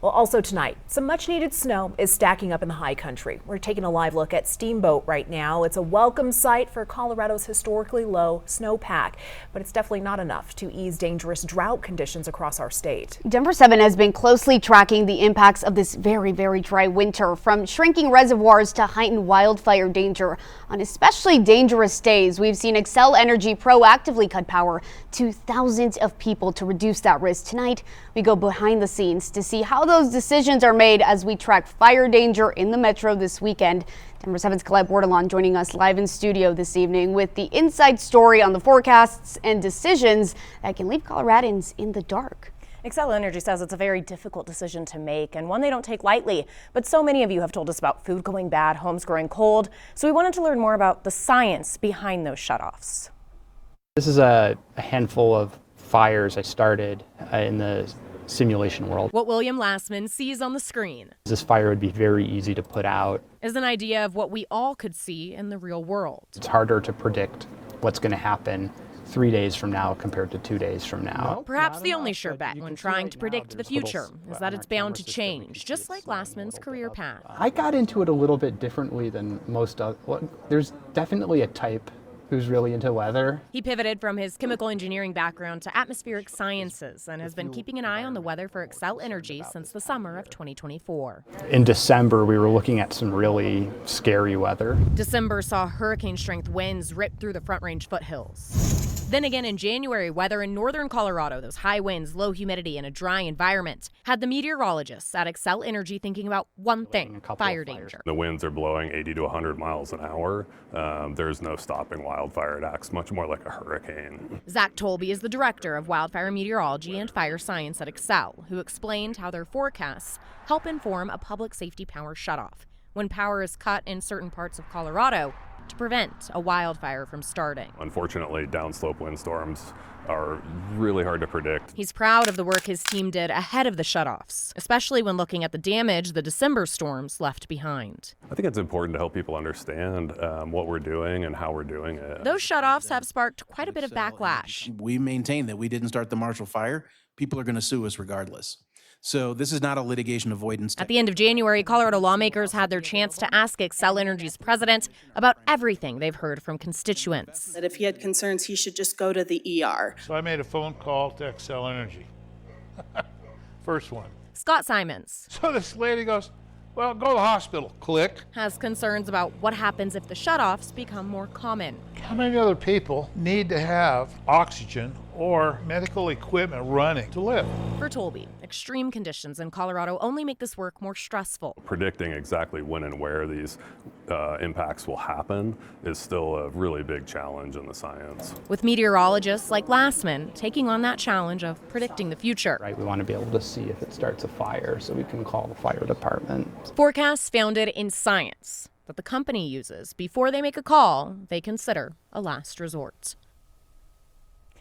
Well, also tonight, some much needed snow is stacking up in the high country. We're taking a live look at Steamboat right now. It's a welcome sight for Colorado's historically low snowpack, but it's definitely not enough to ease dangerous drought conditions across our state. Denver7 has been closely tracking the impacts of this very dry winter, from shrinking reservoirs to heightened wildfire danger. On especially dangerous days, we've seen Xcel Energy proactively cut power to thousands of people to reduce that risk. Tonight, we go behind the scenes to see how those decisions are made as we track fire danger in the metro this weekend. Denver7's Colette Bordelon joining us live in studio this evening with the inside story on the forecasts and decisions that can leave Coloradans in the dark. Xcel Energy says it's a very difficult decision to make and one they don't take lightly. But so many of you have told us about food going bad, homes growing cold. So we wanted to learn more about the science behind those shutoffs. This is a handful of fires I started in the simulation world. What William Lastman sees on the screen. This fire would be very easy to put out. Is an idea of what we all could see in the real world. It's harder to predict what's going to happen 3 days from now compared to 2 days from now. Perhaps the only sure bet when trying to predict the future is that it's bound to change, just like Lastman's career path. I got into it a little bit differently than most other. There's definitely a type who's really into weather. He pivoted from his chemical engineering background to atmospheric sciences and has been keeping an eye on the weather for Xcel Energy since the summer of 2024. In December, we were looking at some really scary weather. December saw hurricane-strength winds rip through the Front Range foothills. Then again in January, weather in northern Colorado, those high winds, low humidity, and a dry environment, had the meteorologists at Xcel Energy thinking about one thing: fire danger. The winds are blowing 80 to 100 miles an hour. There's no stopping wildfire. It acts much more like a hurricane. Zach Tolby is the director of wildfire meteorology and fire science at Xcel, who explained how their forecasts help inform a public safety power shutoff when power is cut in certain parts of Colorado to prevent a wildfire from starting. Unfortunately, downslope windstorms are really hard to predict. He's proud of the work his team did ahead of the shutoffs, especially when looking at the damage the December storms left behind. I think it's important to help people understand what we're doing and how we're doing it. Those shutoffs have sparked quite a bit of backlash. We maintain that we didn't start the Marshall Fire. People are going to sue us regardless. So this is not a litigation avoidance. At the end of January, Colorado lawmakers had their chance to ask Xcel Energy's president about everything they've heard from constituents. That if he had concerns, he should just go to the ER. So I made a phone call to Xcel Energy. First one. Scott Simons. So this lady goes, well, go to the hospital. Click. Has concerns about what happens if the shutoffs become more common. How many other people need to have oxygen or medical equipment running to live? For Tolby, extreme conditions in Colorado only make this work more stressful. Predicting exactly when and where these impacts will happen is still a really big challenge in the science. With meteorologists like Lastman taking on that challenge of predicting the future. Right, we want to be able to see if it starts a fire so we can call the fire department. Forecasts founded in science that the company uses before they make a call they consider a last resort.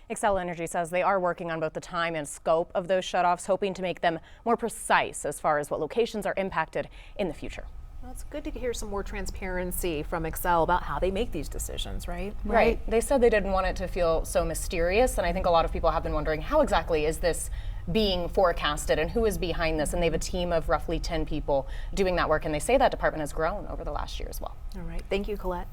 Xcel Energy says they are working on both the time and scope of those shutoffs, hoping to make them more precise as far as what locations are impacted in the future. Well, it's good to hear some more transparency from Xcel about how they make these decisions, right? Right. They said they didn't want it to feel so mysterious, and I think a lot of people have been wondering how exactly is this being forecasted and who is behind this, and they have a team of roughly 10 people doing that work, and they say that department has grown over the last year as well. All right. Thank you, Colette.